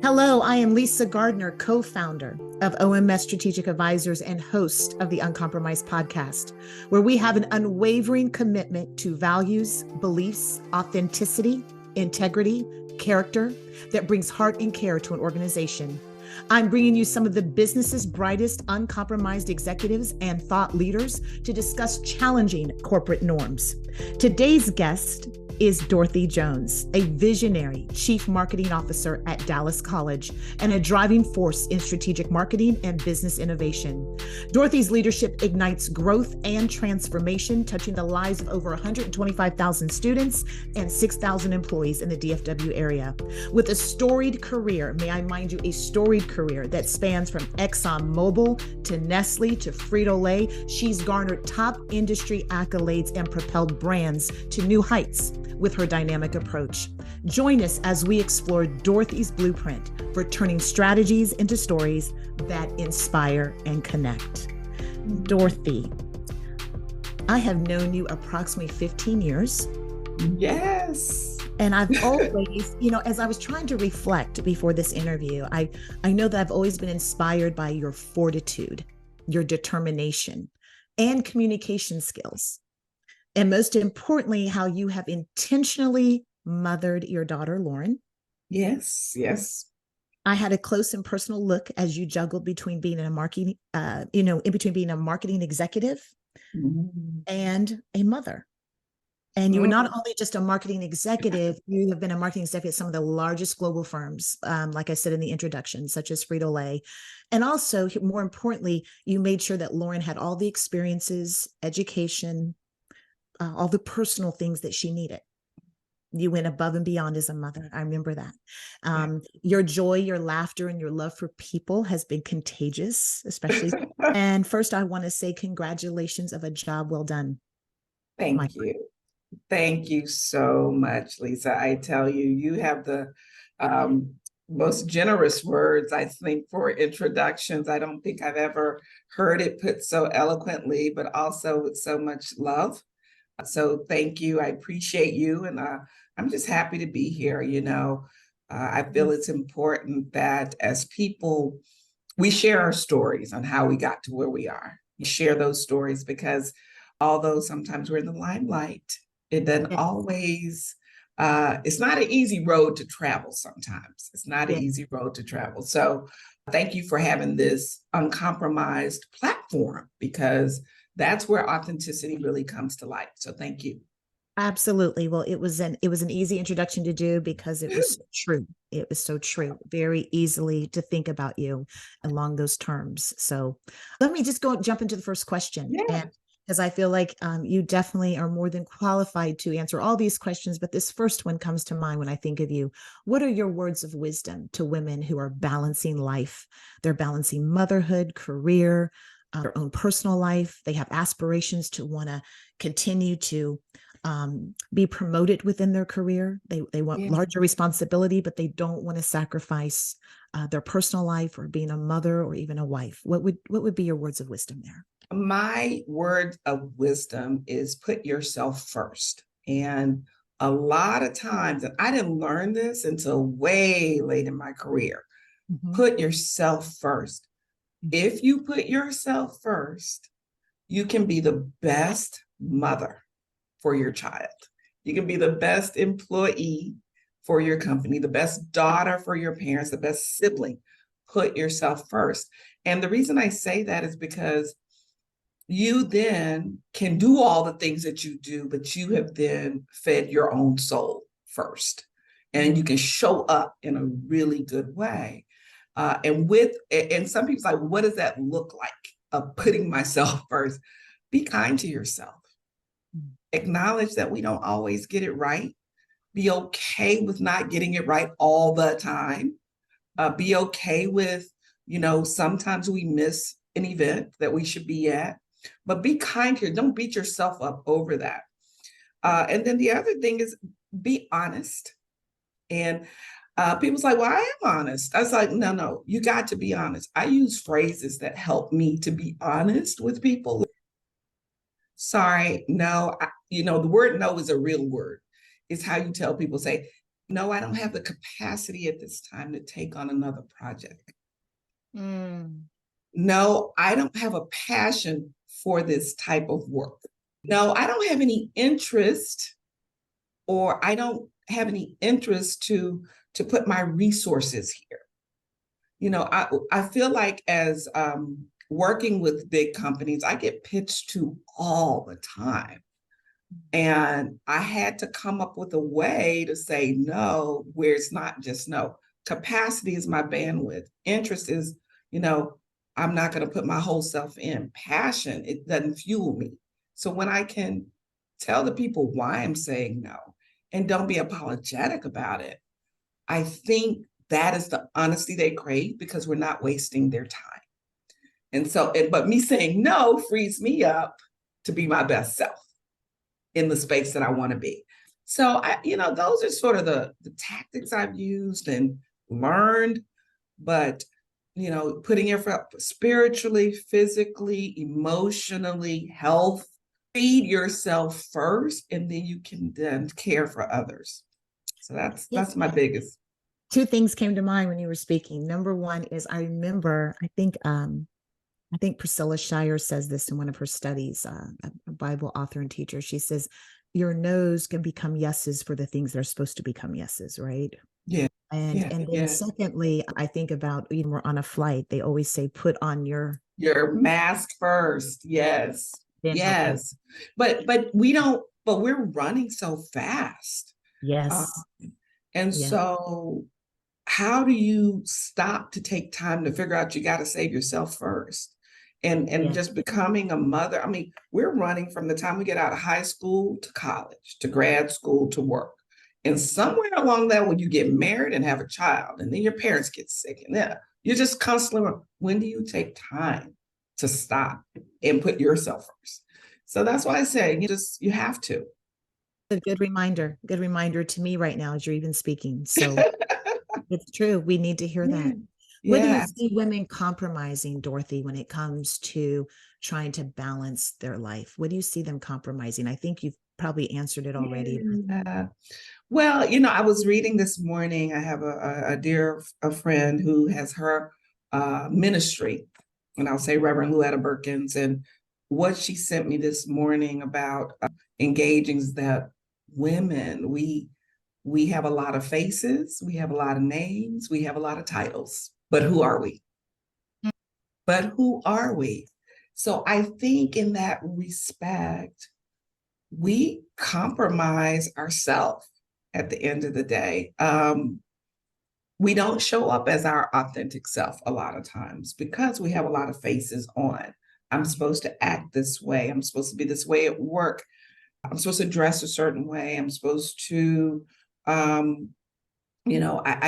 Hello, I am Lisa Gardner, co founder of OMS Strategic Advisors and host of the Uncompromised podcast, where we have an unwavering commitment to values, beliefs, authenticity, integrity, character that brings heart and care to an organization. I'm bringing you some of the business's brightest, uncompromised executives and thought leaders to discuss challenging corporate norms. Today's guest is Dorothy Jones, a visionary chief marketing officer at Dallas College and a driving force in strategic marketing and business innovation. Dorothy's leadership ignites growth and transformation, touching the lives of over 125,000 students and 6,000 employees in the DFW area. With a storied career, may I mind you, a storied career that spans from ExxonMobil to Nestle to Frito-Lay, she's garnered top industry accolades and propelled brands to new heights with her dynamic approach. Join us as we explore Dorothy's blueprint for turning strategies into stories that inspire and connect. Dorothy, I have known you approximately 15 years. Yes. And I've always, as I was trying to reflect before this interview, I know that I've always been inspired by your fortitude, your determination, and communication skills. And most importantly, how you have intentionally mothered your daughter, Lauren. Yes. Yes. I had a close and personal look as you juggled between being a marketing, in between being a marketing executive and a mother. And you were not only just a marketing executive, you have been a marketing executive at some of the largest global firms, like I said in the introduction, such as Frito-Lay. And also, more importantly, you made sure that Lauren had all the experiences, education, all the personal things that she needed. You went above and beyond as a mother. I remember that. Your joy, your laughter, and your love for people has been contagious, especially. And first, I want to say congratulations of a job well done. Thank you. Thank you so much, Lisa. I tell you, you have the most generous words, I think, for introductions. I don't think I've ever heard it put so eloquently, but also with so much love. So thank you. I appreciate you. And I'm just happy to be here. I feel it's important that as people, we share our stories on how we got to where we are. We share those stories because although sometimes we're in the limelight, it doesn't always, it's not an easy road to travel sometimes. It's not an easy road to travel. So thank you for having this uncompromised platform, because that's where authenticity really comes to life. So thank you. Absolutely. Well, it was an easy introduction to do because it was true. It was so true. Very easily to think about you along those terms. So let me just jump into the first question. Yeah. And because I feel like you definitely are more than qualified to answer all these questions, but this first one comes to mind when I think of you. What are your words of wisdom to women who are balancing life? They're balancing motherhood, career, their own personal life. They have aspirations to want to continue to be promoted within their career. They want larger responsibility, but they don't want to sacrifice their personal life or being a mother or even a wife. What would be your words of wisdom there? My word of wisdom is put yourself first. And a lot of times, and I didn't learn this until way late in my career, put yourself first. If you put yourself first, you can be the best mother for your child. You can be the best employee for your company, the best daughter for your parents, the best sibling. Put yourself first. And the reason I say that is because you then can do all the things that you do, but you have then fed your own soul first. And you can show up in a really good way. And some people's like, what does that look like of putting myself first? Be kind to yourself. Acknowledge that we don't always get it right. Be okay with not getting it right all the time. Be okay with, sometimes we miss an event that we should be at, but be kind here. Don't beat yourself up over that. And then the other thing is be honest. And people's like, well, I am honest. I was like, no, you got to be honest. I use phrases that help me to be honest with people. Sorry, no, the word no is a real word. It's how you tell people, say, No, I don't have the capacity at this time to take on another project. No, I don't have a passion for this type of work. No, I don't have any interest, or I don't have any interest to put my resources here. I feel like as working with big companies, I get pitched to all the time. And I had to come up with a way to say no, where it's not just no. Capacity is my bandwidth. Interest is, I'm not going to put my whole self in. Passion, it doesn't fuel me. So when I can tell the people why I'm saying no and don't be apologetic about it, I think that is the honesty they crave, because we're not wasting their time. And so, but me saying no frees me up to be my best self in the space that I want to be. So those are sort of the tactics I've used and learned, but putting effort spiritually, physically, emotionally, health, feed yourself first, and then you can then care for others. So that's my biggest. Two things came to mind when you were speaking. Number one is, I remember, I think Priscilla Shirer says this in one of her studies, a Bible author and teacher. She says, your no's can become yeses for the things that are supposed to become yeses, right? Yeah. And then secondly, I think about, we're on a flight, they always say, put on your mask first. Yes. Yes. But we're running so fast. Yes. So how do you stop to take time to figure out you got to save yourself first? And just becoming a mother. I mean, we're running from the time we get out of high school to college, to grad school, to work. And somewhere along that, when you get married and have a child, and then your parents get sick, and then you're just constantly, when do you take time to stop and put yourself first? So that's why I say you have to. A good reminder to me right now as you're even speaking. So it's true. We need to hear that. What do you see women compromising, Dorothy, when it comes to trying to balance their life? What do you see them compromising? I think you've probably answered it already. Well, I was reading this morning. I have a dear friend who has her ministry, and I'll say Reverend Louetta Perkins. And what she sent me this morning about engaging is that women, we have a lot of faces, we have a lot of names, we have a lot of titles, but who are we? But who are we? So I think in that respect, we compromise ourselves at the end of the day. We don't show up as our authentic self a lot of times because we have a lot of faces on. I'm supposed to act this way. I'm supposed to be this way at work. I'm supposed to dress a certain way. I'm supposed to, I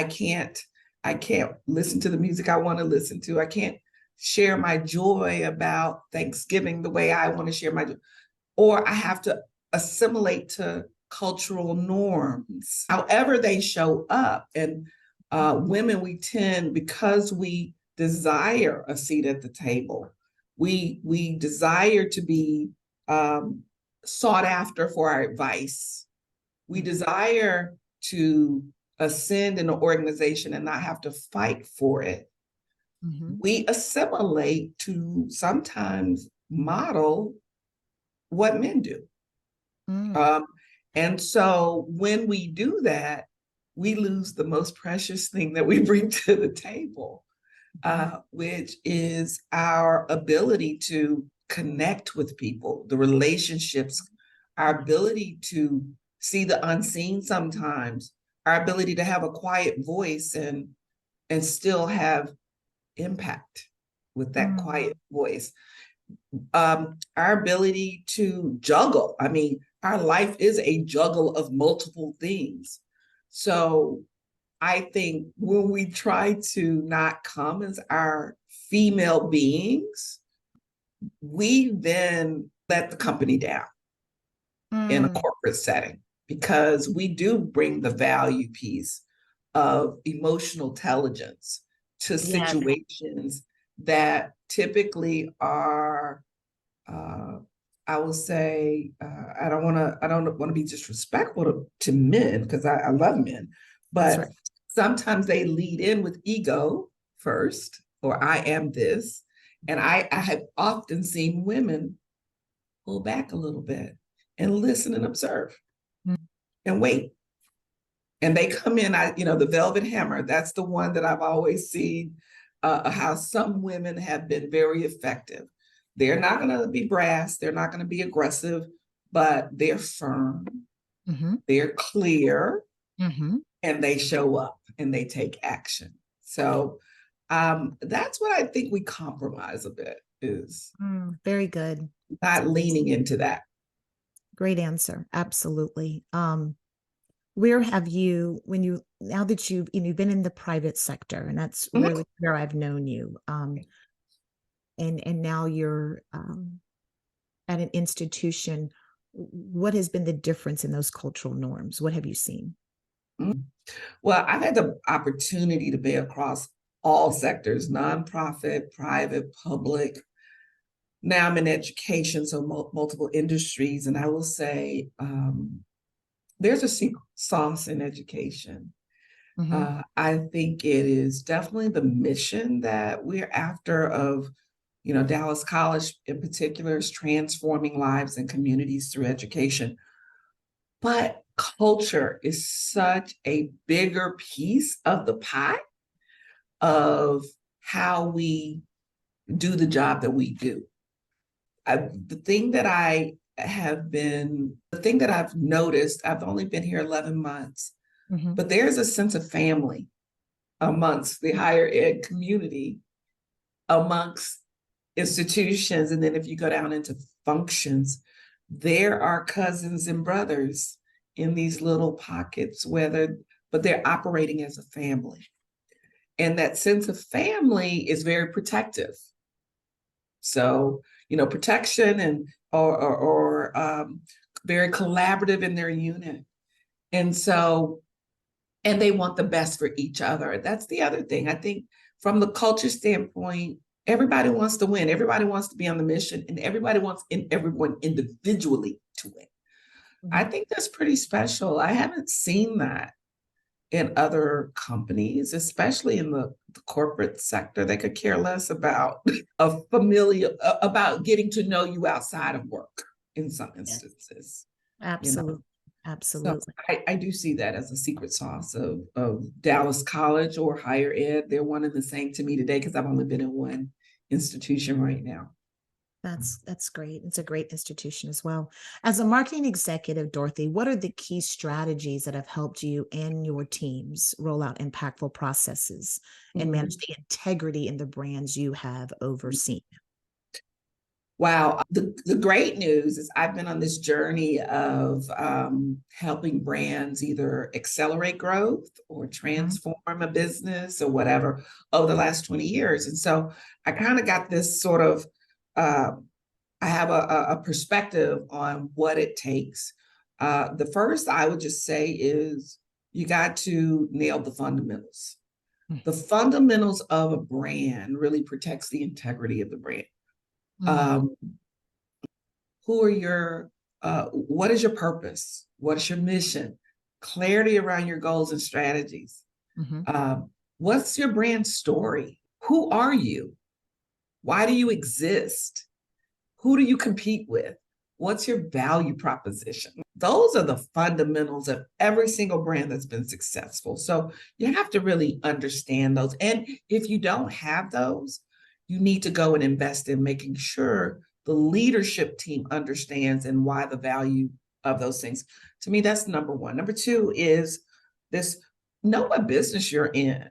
can't listen to the music I want to listen to. I can't share my joy about Thanksgiving the way I want to share my joy. Or I have to assimilate to cultural norms, however they show up. And women, we tend, because we desire a seat at the table, we desire to be sought after for our advice. We desire to ascend in an organization and not have to fight for it. Mm-hmm. We assimilate to sometimes model what men do. And so when we do that, we lose the most precious thing that we bring to the table, which is our ability to connect with people, the relationships, our ability to see the unseen sometimes, our ability to have a quiet voice and still have impact with that quiet voice. Our ability to juggle. I mean, our life is a juggle of multiple things. So I think when we try to not come as our female beings, we then let the company down in a corporate setting, because we do bring the value piece of emotional intelligence to situations that typically are, I will say, I don't want to be disrespectful to men, because I love men, That's But right. sometimes they lead in with ego first, or I am this. And I have often seen women pull back a little bit and listen and observe and wait. And they come in, the velvet hammer, that's the one that I've always seen how some women have been very effective. They're not going to be brass, they're not going to be aggressive, but they're firm, they're clear, and they show up and they take action. So that's what I think we compromise a bit is very good. not leaning into that. Great answer. Absolutely. Where have you, now that you've been in the private sector, and that's really where I've known you, and now you're at an institution, what has been the difference in those cultural norms? What have you seen? Well, I've had the opportunity to be across all sectors, nonprofit, private, public. Now I'm in education, so multiple industries. And I will say there's a secret sauce in education. I think it is definitely the mission that we're after of, Dallas College in particular is transforming lives and communities through education. But culture is such a bigger piece of the pie of how we do the job that we do. The thing that I've noticed, I've only been here 11 months, but there's a sense of family amongst the higher ed community, amongst institutions. And then if you go down into functions, there are cousins and brothers in these little pockets, but they're operating as a family. And that sense of family is very protective. So, protection and or very collaborative in their unit. And so, and they want the best for each other. That's the other thing. I think from the culture standpoint, everybody wants to win. Everybody wants to be on the mission, and everybody wants everyone individually to win. I think that's pretty special. I haven't seen that in other companies, especially in the corporate sector. They could care less about about getting to know you outside of work in some instances. Absolutely. So I do see that as a secret sauce of Dallas College or higher ed. They're one and the same to me today because I've only been in one institution right now. That's great. It's a great institution as well. As a marketing executive, Dorothy, what are the key strategies that have helped you and your teams roll out impactful processes and manage the integrity in the brands you have overseen? Wow. The great news is I've been on this journey of helping brands either accelerate growth or transform a business or whatever over the last 20 years. And so I kind of got this sort of, I have a perspective on what it takes. The first I would just say is you got to nail the fundamentals. The fundamentals of a brand really protects the integrity of the brand. What is your purpose? What is your mission? Clarity around your goals and strategies. What's your brand story? Who are you? Why do you exist? Who do you compete with? What's your value proposition? Those are the fundamentals of every single brand that's been successful. So you have to really understand those. And if you don't have those, you need to go and invest in making sure the leadership team understands and why the value of those things. To me, that's number one. Number two is know what business you're in.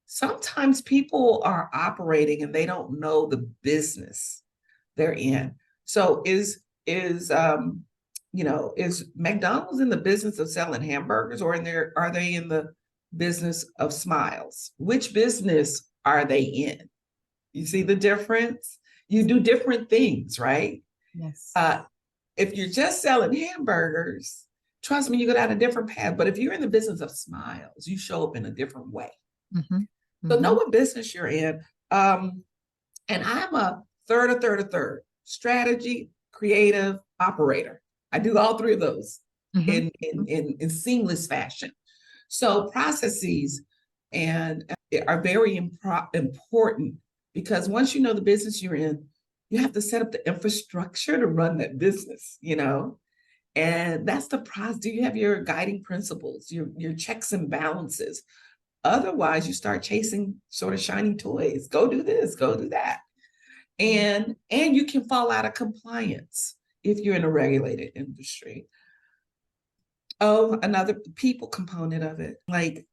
Sometimes people are operating and they don't know the business they're in. So is McDonald's in the business of selling hamburgers, or are they in the business of smiles? Which business are they in? You see the difference? You do different things, right? Yes. If you're just selling hamburgers, trust me, you go down a different path. But if you're in the business of smiles, you show up in a different way. So know what business you're in. And I'm a third, strategy, creative, operator. I do all three of those in seamless fashion. So processes and are very important, because once you know the business you're in, you have to set up the infrastructure to run that business, and that's the process. Do you have your guiding principles, your checks and balances? Otherwise, you start chasing sort of shiny toys. Go do this, go do that. And you can fall out of compliance if you're in a regulated industry. Oh, another people component of it. Like,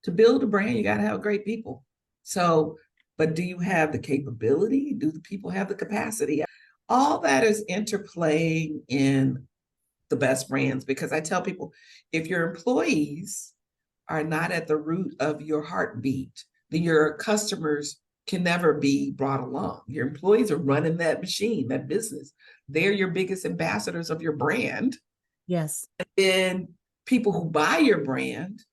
to build a brand, you got to have great people. So, but do you have the capability? Do the people have the capacity? All that is interplaying in the best brands, because I tell people, if your employees are not at the root of your heartbeat, then your customers can never be brought along. Your employees are running that machine, that business. They're your biggest ambassadors of your brand. Yes. And then people who buy your brand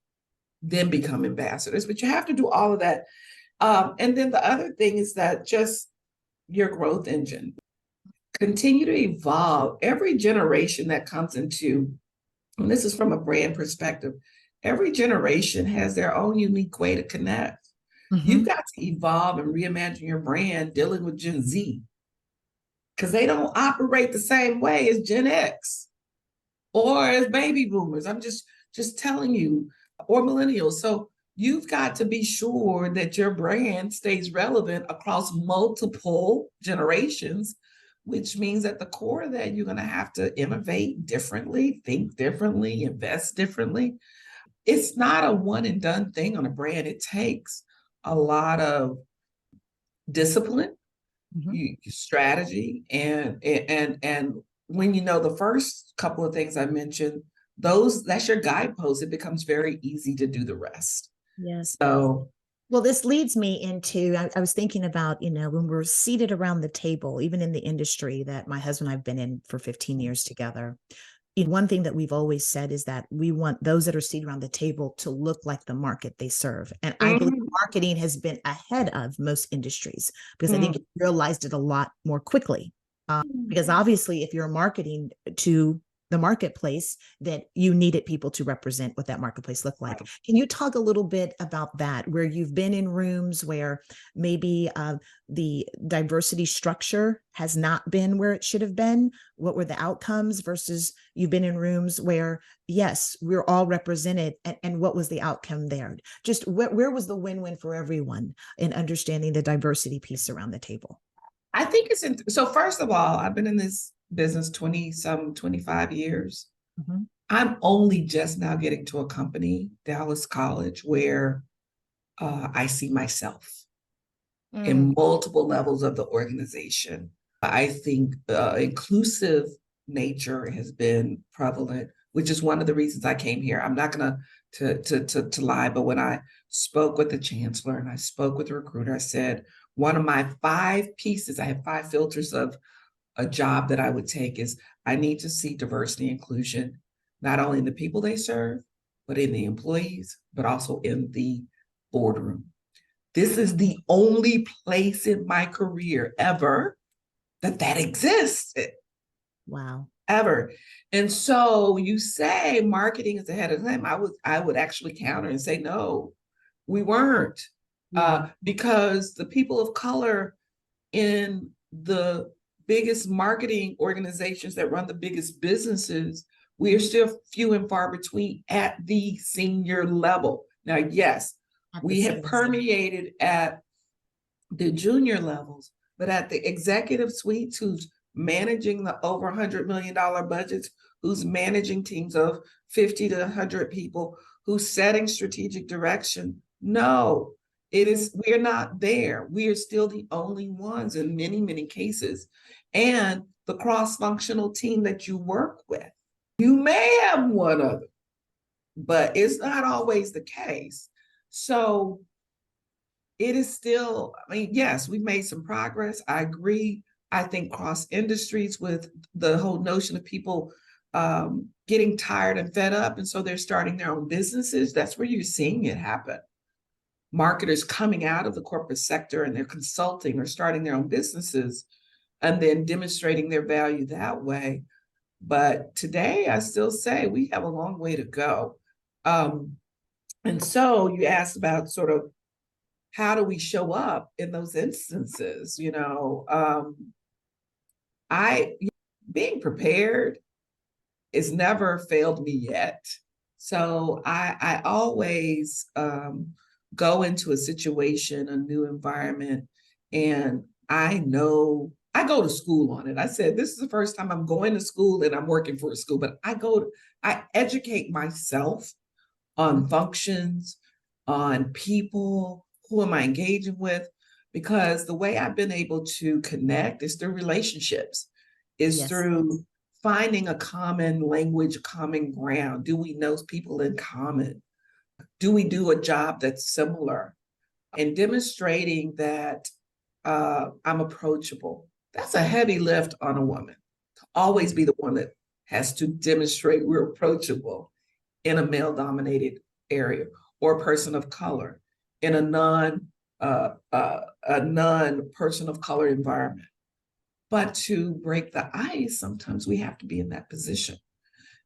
then become ambassadors, but you have to do all of that. And then the other thing is that just your growth engine. Continue to evolve. Every generation that comes into, and this is from a brand perspective, every generation has their own unique way to connect. You've got to evolve and reimagine your brand dealing with Gen Z, because they don't operate the same way as Gen X or as baby boomers. I'm just telling you, or millennials. So you've got to be sure that your brand stays relevant across multiple generations, which means at the core of that, you're going to have to innovate differently, think differently, invest differently. It's not a one and done thing on a brand. It takes a lot of discipline, strategy, and when you know the first couple of things I mentioned, that's your guidepost. It becomes very easy to do the rest. Yes. So, well, this leads me into, I was thinking about, when we're seated around the table, even in the industry that my husband and I've been in for 15 years together. One thing that we've always said is that we want those that are seated around the table to look like the market they serve. And I believe marketing has been ahead of most industries, because I think it realized it a lot more quickly. Because obviously, if you're marketing to the marketplace, that you needed people to represent what that marketplace looked like. Can you talk a little bit about that, where you've been in rooms where maybe the diversity structure has not been where it should have been? What were the outcomes versus you've been in rooms where, yes, we're all represented, and what was the outcome there? Just where was the win-win for everyone in understanding the diversity piece around the table? I think so first of all, I've been in this business 25 years. I'm only just now getting to a company, Dallas College, where I see myself in multiple levels of the organization. I think inclusive nature has been prevalent, which is one of the reasons I came here. I'm not going to lie, but when I spoke with the chancellor and I spoke with the recruiter, I said, one of my 5 pieces, I have 5 filters of a job that I would take, is I need to see diversity and inclusion, not only in the people they serve, but in the employees, but also in the boardroom. This is the only place in my career ever that existed. Wow. Ever. And so you say marketing is ahead of time. I would actually counter and say, no, we weren't. Because the people of color in the biggest marketing organizations that run the biggest businesses, we are still few and far between at the senior level. Now, yes, we have permeated at the junior levels, but at the executive suites, who's managing the over $100 million budgets, who's managing teams of 50 to 100 people, who's setting strategic direction, no, we're not there. We are still the only ones in many, many cases. And the cross-functional team that you work with, you may have one other, but it's not always the case. So it is still, yes, we've made some progress. I agree. I think cross industries, with the whole notion of people getting tired and fed up, and so they're starting their own businesses. That's where you're seeing it happen. Marketers coming out of the corporate sector and they're consulting or starting their own businesses and then demonstrating their value that way. But today, I still say we have a long way to go. And so you asked about sort of how do we show up in those instances? I being prepared it's never failed me yet. So I always go into a situation, a new environment, and I know I go to school on it. I said this is the first time I'm going to school and I'm working for a school, but I educate myself on functions, on people, who am I engaging with? Because the way I've been able to connect is through relationships, is through finding a common language, common ground. Do we know people in common? Do we do a job that's similar? And demonstrating that I'm approachable. That's a heavy lift on a woman. To always be the one that has to demonstrate we're approachable in a male dominated area, or a person of color in a non person of color environment. But to break the ice, sometimes we have to be in that position.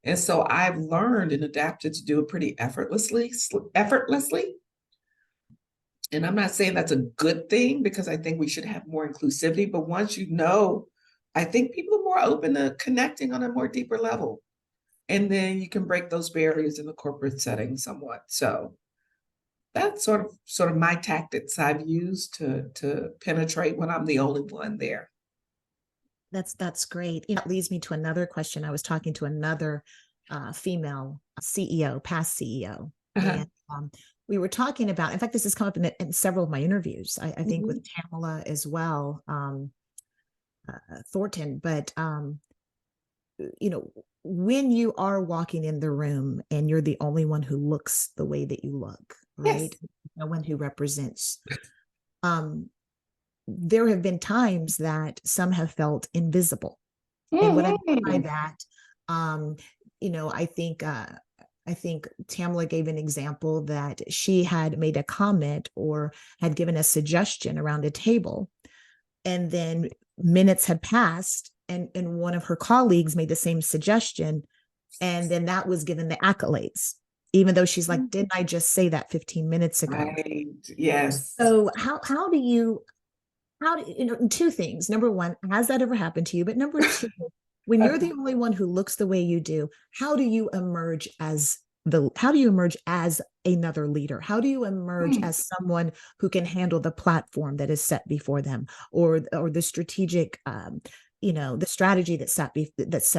And so I've learned and adapted to do it pretty effortlessly. And I'm not saying that's a good thing, because I think we should have more inclusivity. But once I think people are more open to connecting on a more deeper level. And then you can break those barriers in the corporate setting somewhat. So that's sort of my tactics I've used to penetrate when I'm the only one there. That's great. It leads me to another question. I was talking to another female CEO, past CEO, and we were talking about. In fact, this has come up in several of my interviews. I think with Tamala as well, Thornton. But when you are walking in the room and you're the only one who looks the way that you look, right? Yes. No one who represents. There have been times that some have felt invisible. And what I mean by that, I think Tamala gave an example that she had made a comment or had given a suggestion around a table, and then minutes had passed, and one of her colleagues made the same suggestion, and then that was given the accolades, even though she's like, didn't I just say that 15 minutes ago? Right. Yes. So how do you, two things. Number one, has that ever happened to you? But number two, when you're the only one who looks the way you do, how do you emerge as another leader? How do you emerge as someone who can handle the platform that is set before them, or the strategic, the strategy that's set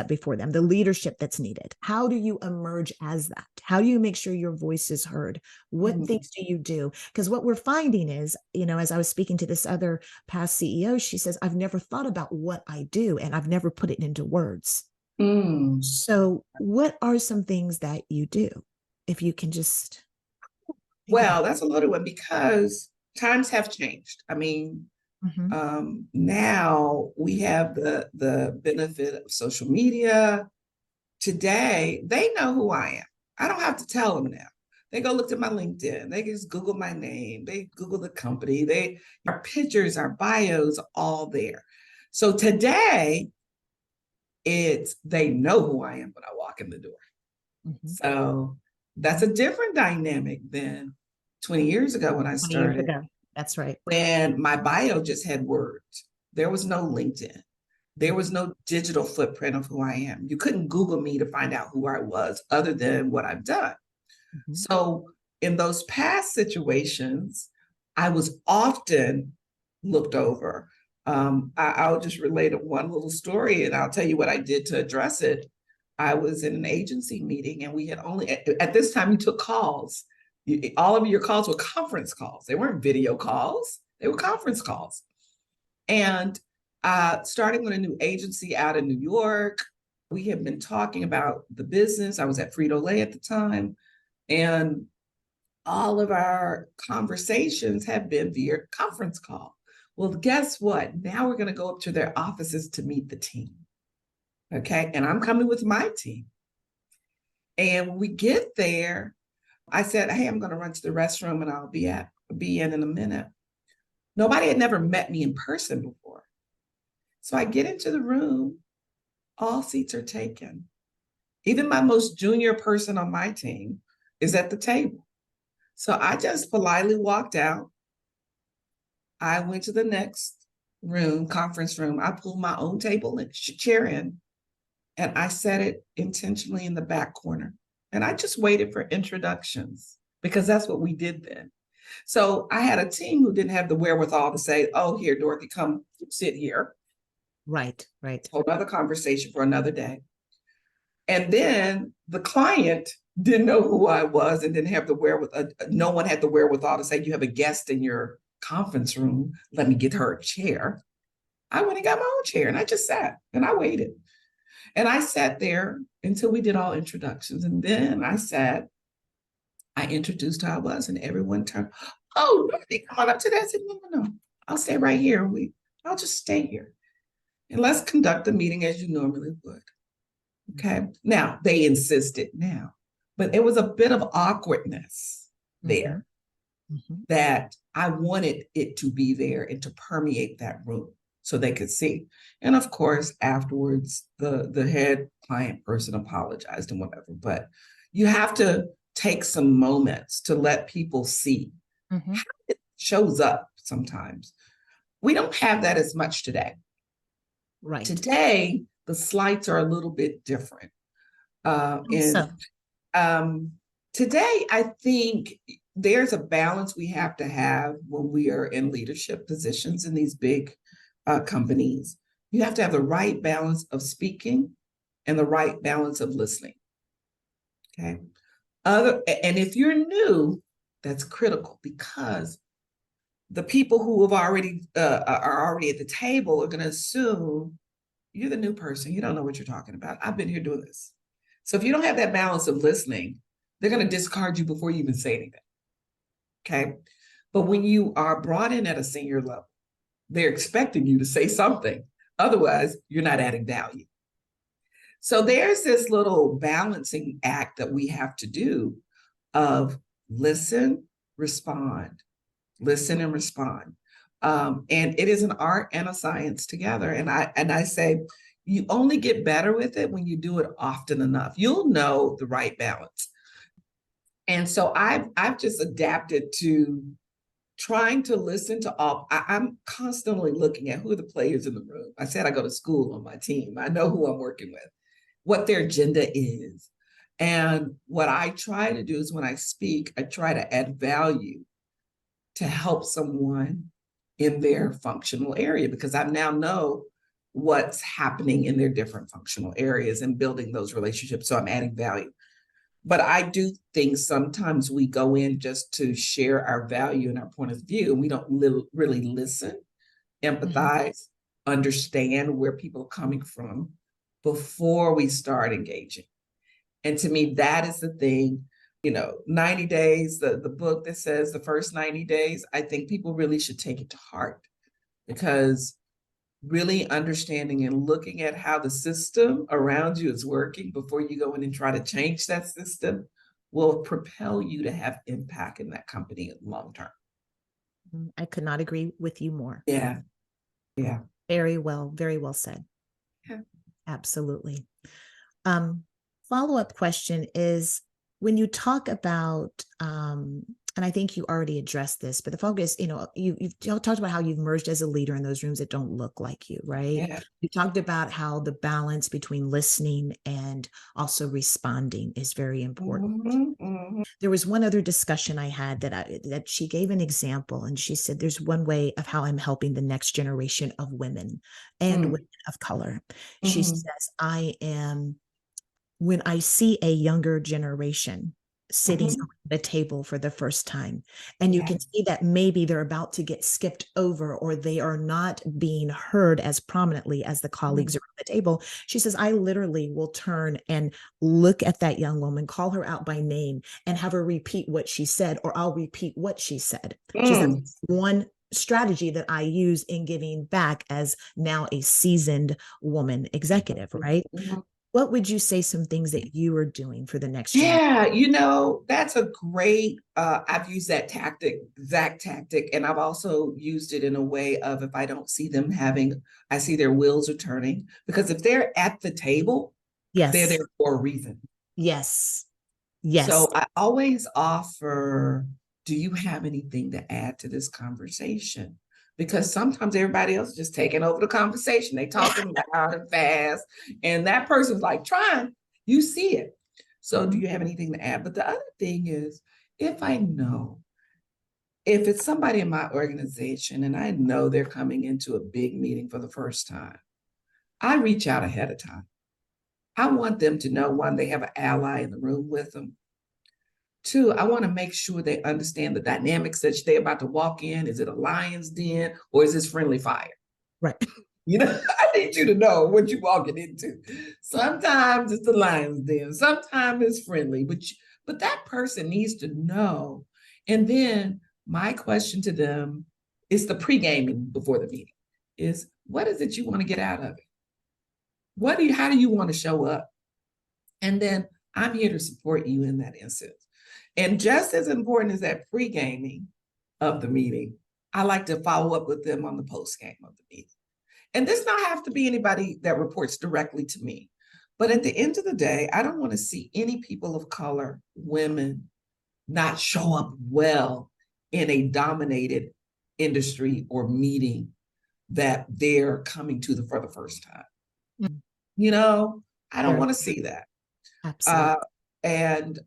before them, the leadership that's needed? How do you emerge as that? How do you make sure your voice is heard? What things do you do? Because what we're finding is, as I was speaking to this other past CEO, she says, I've never thought about what I do, and I've never put it into words. So what are some things that you do? If you can just. Well, that's a little one, because times have changed. I mean, now we have the benefit of social media. Today, they know who I am. I don't have to tell them now. They go look at my LinkedIn. They just Google my name. They Google the company. Our pictures, our bios, all there. So today, they know who I am when I walk in the door. So that's a different dynamic than 20 years ago when I started. That's right. When my bio just had words. There was no LinkedIn. There was no digital footprint of who I am. You couldn't Google me to find out who I was other than what I've done. So in those past situations, I was often looked over. I'll just relate one little story, and I'll tell you what I did to address it. I was in an agency meeting, and we had only, at this time, you took calls. All of your calls were conference calls. They weren't video calls. They were conference calls. And starting with a new agency out in New York, we had been talking about the business. I was at Frito-Lay at the time. And all of our conversations have been via conference call. Well, guess what? Now we're going to go up to their offices to meet the team. Okay. And I'm coming with my team. And when we get there, I said, hey, I'm going to run to the restroom and I'll be in a minute. Nobody had never met me in person before. So I get into the room, all seats are taken. Even my most junior person on my team is at the table. So I just politely walked out. I went to the next room, conference room. I pulled my own table and chair in, and I set it intentionally in the back corner. And I just waited for introductions because that's what we did then. So I had a team who didn't have the wherewithal to say, oh, here, Dorothy, come sit here. Right. Whole other conversation for another day. And then the client didn't know who I was and didn't have the wherewithal. No one had the wherewithal to say, you have a guest in your conference room. Let me get her a chair. I went and got my own chair and I just sat and I waited. And I sat there until we did all introductions. And then I introduced who I was, and everyone turned, oh, Dorothy, come on up to that. I said, no. I'll stay right here. I'll just stay here. And let's conduct the meeting as you normally would. Okay. Now, they insisted now, but it was a bit of awkwardness there that I wanted it to be there and to permeate that room so they could see. And of course, afterwards, the head client person apologized and whatever, but you have to take some moments to let people see how it shows up sometimes. We don't have that as much today. Right. Today, the slights are a little bit different. Today, I think there's a balance we have to have when we are in leadership positions in these big companies. You have to have the right balance of speaking and the right balance of listening. Okay. And if you're new, that's critical because the people who have already are already at the table are going to assume you're the new person. You don't know what you're talking about. I've been here doing this. So if you don't have that balance of listening, they're going to discard you before you even say anything. Okay. But when you are brought in at a senior level, they're expecting you to say something. Otherwise, you're not adding value. So there's this little balancing act that we have to do of listen, respond, listen and respond. And it is an art and a science together. And I say, you only get better with it when you do it often enough. You'll know the right balance. And so I've just adapted to trying to listen to all. I'm constantly looking at who are the players in the room. I said I go to school on my team. I know who I'm working with, what their agenda is. And what I try to do is when I speak, I try to add value to help someone in their functional area because I now know what's happening in their different functional areas and building those relationships. So I'm adding value. But I do think sometimes we go in just to share our value and our point of view, and we don't really listen, empathize, understand where people are coming from before we start engaging. And to me, that is the thing. 90 days, the book that says the first 90 days, I think people really should take it to heart because really understanding and looking at how the system around you is working before you go in and try to change that system will propel you to have impact in that company long term. I could not agree with you more. Yeah. Very well said. Yeah. Absolutely. Follow-up question is, when you talk about, and I think you already addressed this, but the focus, you've talked about how you've merged as a leader in those rooms that don't look like you, right? Yeah. You talked about how the balance between listening and also responding is very important. There was one other discussion I had that she gave an example, and she said, there's one way of how I'm helping the next generation of women and women of color. She says, when I see a younger generation sitting at the table for the first time, and you can see that maybe they're about to get skipped over or they are not being heard as prominently as the colleagues around the table. She says, I literally will turn and look at that young woman, call her out by name, and have her repeat what she said, or I'll repeat what she said. She said, that's one strategy that I use in giving back as now a seasoned woman executive, right? What would you say some things that you are doing for the next generation? Yeah, that's a great, I've used that exact tactic, and I've also used it in a way of if I don't see them I see their wheels are turning, because if they're at the table, they're there for a reason. Yes. So I always offer do you have anything to add to this conversation? Because sometimes everybody else is just taking over the conversation. They talking loud and fast, and that person's like trying, you see it. So do you have anything to add? But the other thing is, if it's somebody in my organization and I know they're coming into a big meeting for the first time, I reach out ahead of time. I want them to know, one, they have an ally in the room with them. Two, I want to make sure they understand the dynamics that they're about to walk in. Is it a lion's den or is this friendly fire? Right. I need you to know what you're walking into. Sometimes it's the lion's den, sometimes it's friendly, but that person needs to know. And then my question to them is the pre-gaming before the meeting is, what is it you want to get out of it? How do you want to show up? And then I'm here to support you in that instance. And just as important as that pre-gaming of the meeting, I like to follow up with them on the post-game of the meeting. And this not have to be anybody that reports directly to me. But at the end of the day, I don't want to see any people of color, women, not show up well in a dominated industry or meeting that they're coming to for the first time. Mm-hmm. I don't want to see that. Absolutely. And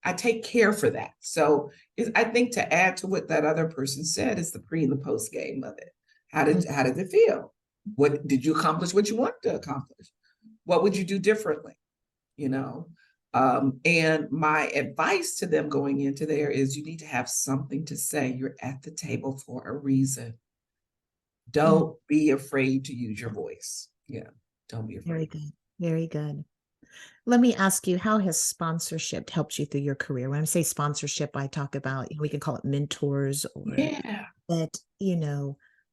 I take care for that. So I think to add to what that other person said is the pre and the post game of it. How did it feel? What did you accomplish? What you wanted to accomplish? What would you do differently? And my advice to them going into there is you need to have something to say. You're at the table for a reason. Don't be afraid to use your voice. Yeah, don't be afraid. Very good. Very good. Let me ask you, how has sponsorship helped you through your career? When I say sponsorship, I talk about, we can call it mentors or, but,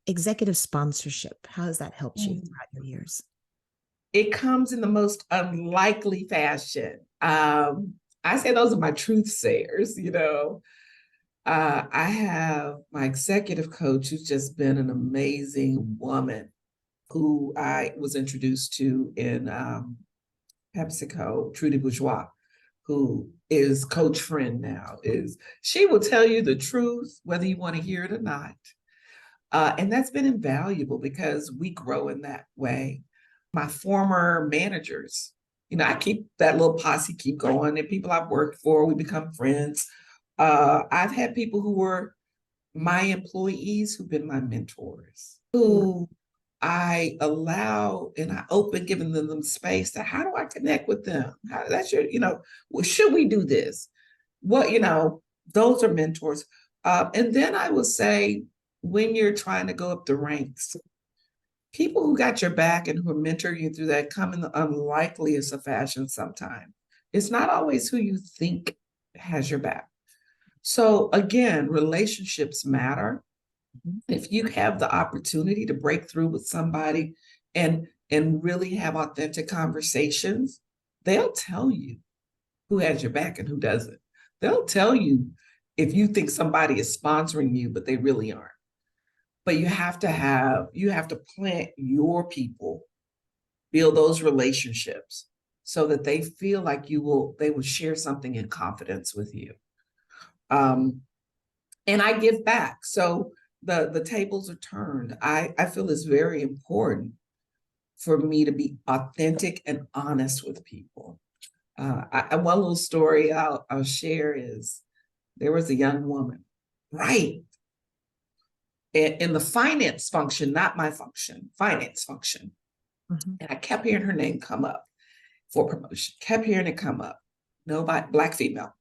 executive sponsorship. How has that helped you throughout your years? It comes in the most unlikely fashion. I say those are my truth sayers, I have my executive coach who's just been an amazing woman who I was introduced to in PepsiCo, Trudy Bourgeois, who is Coach Friend now. She will tell you the truth, whether you want to hear it or not. And that's been invaluable because we grow in that way. My former managers, I keep that little posse keep going, and people I've worked for, we become friends. I've had people who were my employees who've been my mentors, who I allow and I open, giving them space to how do I connect with them? Should we do this? Those are mentors. And then I will say, when you're trying to go up the ranks, people who got your back and who are mentoring you through that come in the unlikeliest of fashion sometimes. It's not always who you think has your back. So again, relationships matter. If you have the opportunity to break through with somebody and really have authentic conversations, they'll tell you who has your back and who doesn't. They'll tell you if you think somebody is sponsoring you, but they really aren't. But you have to plant your people, build those relationships so that they feel like they will share something in confidence with you. And I give back. So the tables are turned. I feel it's very important for me to be authentic and honest with people. One little story I'll share is there was a young woman, right, in the finance function, not my function, finance function. And I kept hearing her name come up for promotion, kept hearing it come up. Nobody, Black female,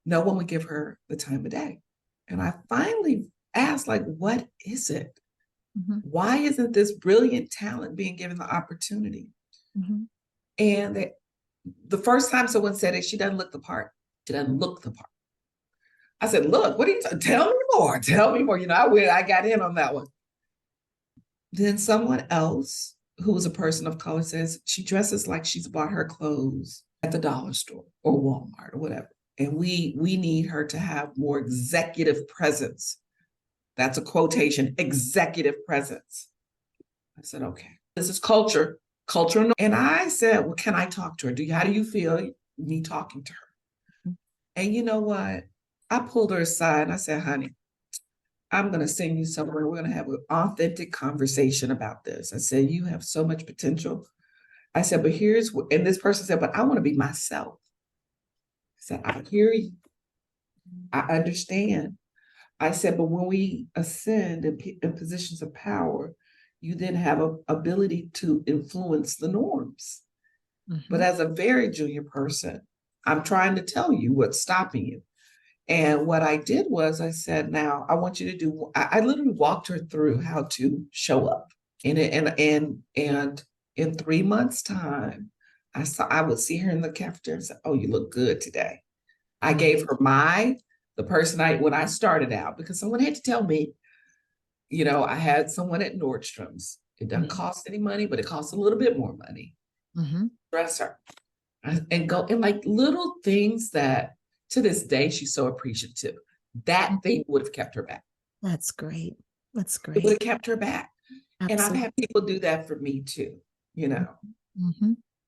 no one would give her the time of day. And I finally asked, what is it? Why isn't this brilliant talent being given the opportunity? And the first time someone said it, she doesn't look the part. She doesn't look the part. I said, look, what are you tell me more. Tell me more. I got in on that one. Then someone else who was a person of color says she dresses like she's bought her clothes at the dollar store or Walmart or whatever. And we need her to have more executive presence. That's a quotation, executive presence. I said, okay, this is culture. And I said, well, can I talk to her? How do you feel me talking to her? And you know what? I pulled her aside and I said, honey, I'm going to send you somewhere. We're going to have an authentic conversation about this. I said, you have so much potential. I said, but here's what, and this person said, but I want to be myself. I said, I hear you. I understand. I said, but when we ascend in positions of power, you then have an ability to influence the norms. But as a very junior person, I'm trying to tell you what's stopping you. And what I did was I said, now I want you to do, I literally walked her through how to show up. And in 3 months' time, I would see her in the cafeteria and say, oh, you look good today. I gave her the person when I started out, because someone had to tell me, I had someone at Nordstrom's. It doesn't cost any money, but it costs a little bit more money. Dress her and go in like little things that to this day she's so appreciative. That thing would have kept her back. That's great. That's It would great. have kept her back. Absolutely. And I've had people do that for me too,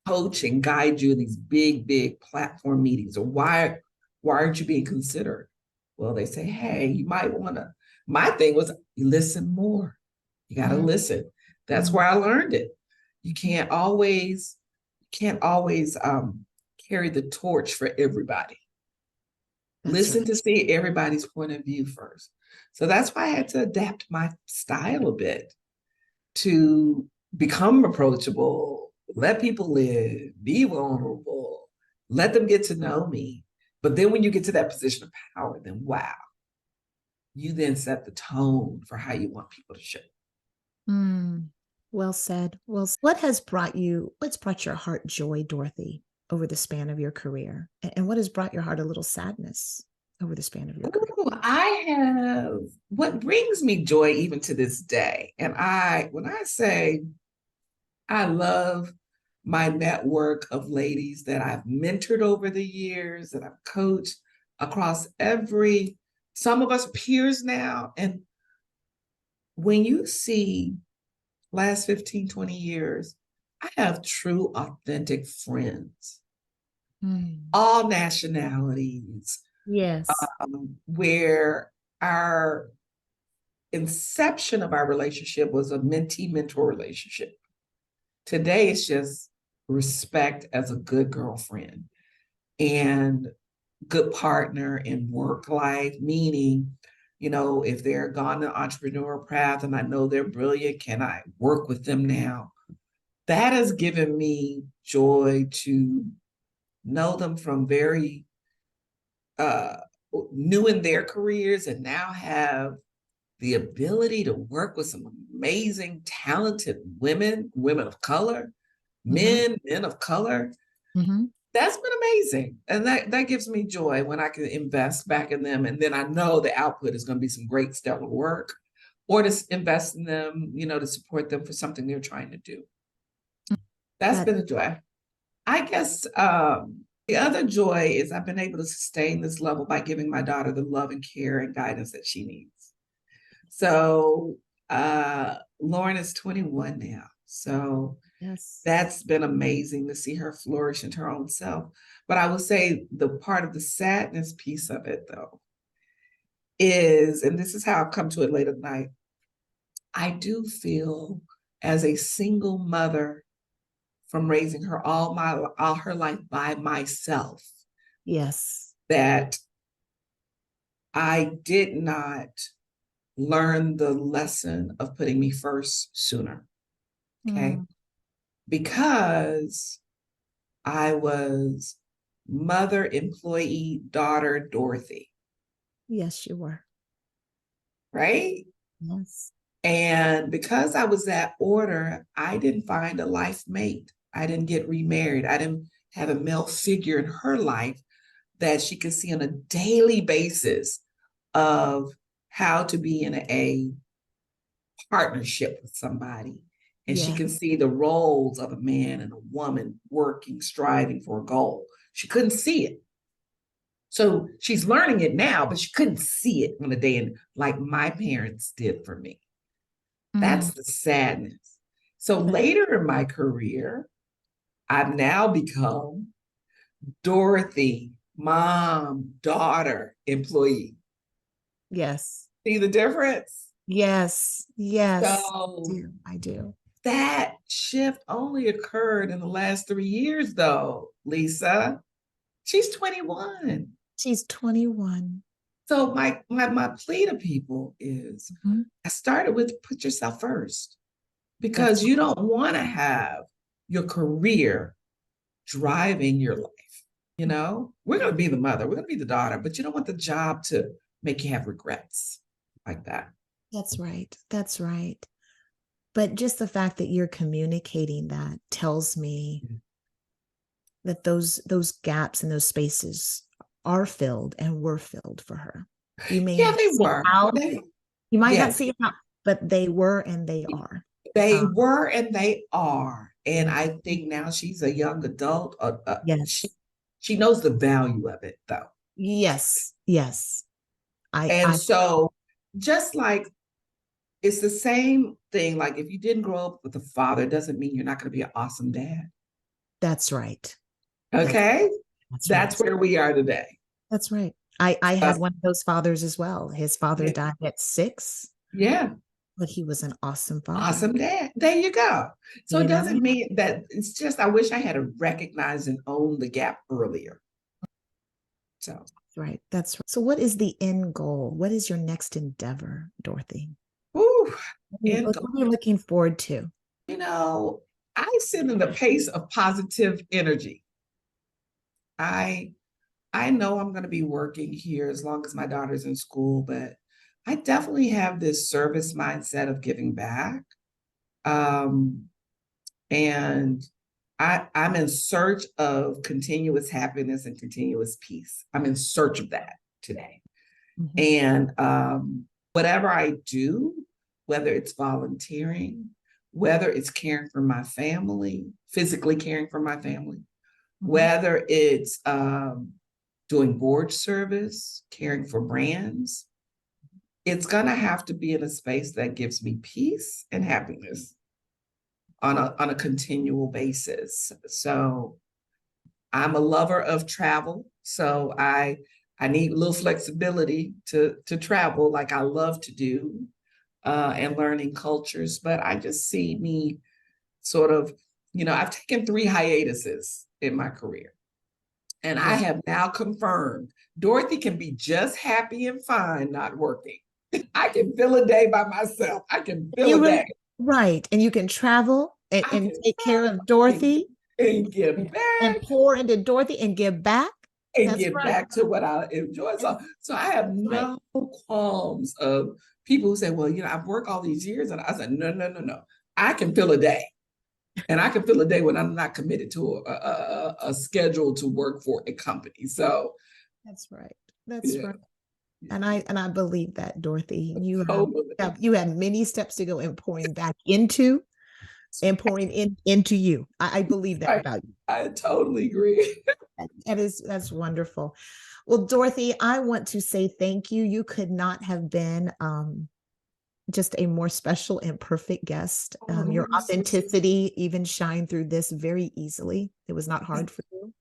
coach and guide you in these big platform meetings. Or why aren't you being considered? Well, they say, hey, you might want to. My thing was, you listen more. You got to listen. That's where I learned it. You can't always carry the torch for everybody. Listen to see everybody's point of view first. So that's why I had to adapt my style a bit to become approachable, let people live, be vulnerable, let them get to know me. But then when you get to that position of power, then wow, you then set the tone for how you want people to show. Well said. Well, what's brought your heart joy, Dorothy, over the span of your career? And what has brought your heart a little sadness over the span of your career? What brings me joy even to this day. And when I say I love my network of ladies that I've mentored over the years, that I've coached across some of us peers now. And when you see last 15, 20 years, I have true, authentic friends, all nationalities. Yes. Where our inception of our relationship was a mentee-mentor relationship. Today, it's just respect as a good girlfriend and good partner in work life, meaning, if they're gone the entrepreneurial path and I know they're brilliant, can I work with them now? That has given me joy to know them from very new in their careers and now have the ability to work with some amazing, talented women of color, men of color. That's been amazing. And that gives me joy when I can invest back in them. And then I know the output is going to be some great stellar work, or to invest in them, to support them for something they're trying to do. That's been a joy. I guess the other joy is I've been able to sustain this level by giving my daughter the love and care and guidance that she needs. So Lauren is 21 now. So that's been amazing to see her flourish into her own self. But I will say the part of the sadness piece of it, though, is, and this is how I've come to it late at night, I do feel as a single mother from raising her all her life by myself. Yes. That I did not learn the lesson of putting me first sooner. Okay. Because I was mother, employee, daughter, Dorothy. Yes, you were. Right? Yes. And because I was that order, I didn't find a life mate. I didn't get remarried. I didn't have a male figure in her life that she could see on a daily basis of how to be in a partnership with somebody. And she can see the roles of a man and a woman working, striving for a goal. She couldn't see it. So she's learning it now, but she couldn't see it on a day in like my parents did for me. That's the sadness. So later in my career, I've now become Dorothy, mom, daughter, employee. Yes. See the difference? Yes. Yes. So I do. that shift only occurred in the last 3 years, though, Lisa. She's 21. She's 21. So my plea to people is Mm-hmm. I started with put yourself first That's because you don't want to have your career driving your life. You know, we're going to be the mother, we're going to be the daughter, but you don't want the job to make you have regrets like that. That's right. That's right. But just the fact that you're communicating that tells me that those gaps and those spaces are filled and were filled for her. You may Yeah, not they see were. how, you might not Yes, see how, but they were and they are. they Um, were and they are. And I think now she's a young adult. yes. She knows the value of it, though. Yes. Yes. And I so, just like it's the same thing, like if you didn't grow up with a father, doesn't mean you're not going to be an awesome dad. That's right. Okay. That's right. That's where we are today. That's right. I Uh, had one of those fathers as well. His father yeah. died at 6, Yeah. but he was an awesome father. Awesome dad. There you go. So You it know? doesn't mean that it's just, I wish I had to recognize and own the gap earlier. So, Right. That's right. So what is the end goal? What is your next endeavor, Dorothy? whew, What are you looking forward to? you know, I sit in the pace of positive energy. I I know I'm going to be working here as long as my daughter's in school, but I definitely have this service mindset of giving back. Um, and I'm in search of continuous happiness and continuous peace. I'm in search of that today. Mm-hmm. And whatever I do, whether it's volunteering, whether it's caring for my family, physically caring for my family, whether it's doing board service, caring for brands, it's going to have to be in a space that gives me peace and happiness on a continual basis. So I'm a lover of travel. So I need a little flexibility to travel like I love to do and learning cultures. But I just see me sort of, I've taken 3 hiatuses in my career. And I have now confirmed Dorothy can be just happy and fine not working. I can fill a day by myself. I can fill a day. Right. And you can travel and take care of Dorothy and give back. And pour into Dorothy and give back. And give back to what I enjoy. So I have no qualms of people who say, well, I've worked all these years. And I said, no. I can fill a day. And I can fill a day when I'm not committed to a schedule to work for a company. So that's right. That's right. And I believe that, Dorothy. You have many steps to go in pouring back into and pouring into you. I believe that about you. I totally agree. That's wonderful. Well, Dorothy, I want to say thank you. You could not have been just a more special and perfect guest. Your authenticity even shined through this very easily. It was not hard for you.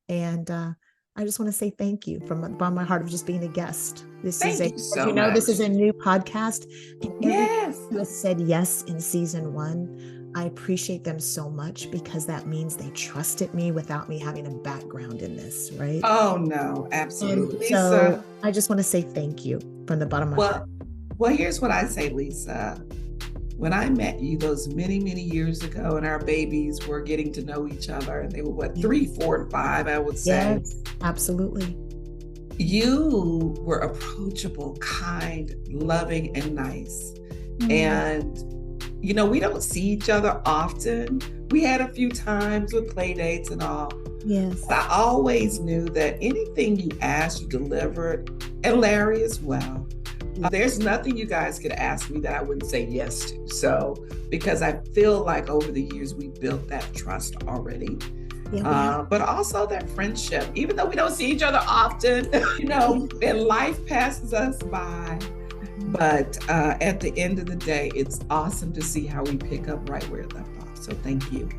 And I just want to say thank you from the bottom of my heart of just being a guest. This is this is a new podcast. And everyone who has said yes in season 1, I appreciate them so much because that means they trusted me without me having a background in this, right? Oh no, absolutely. And so I just want to say thank you from the bottom of my heart. Well, here's what I say, Lisa. When I met you those many, many years ago and our babies were getting to know each other and they were 3, 4, and 5, I would say. Yes, absolutely. You were approachable, kind, loving, and nice. Mm-hmm. And, we don't see each other often. We had a few times with play dates and all. Yes. But I always knew that anything you asked, you delivered, and Larry as well. There's nothing you guys could ask me that I wouldn't say yes to. So, because I feel like over the years, we built that trust already. But also that friendship, even though we don't see each other often, and life passes us by. But at the end of the day, it's awesome to see how we pick up right where it left off. So thank you.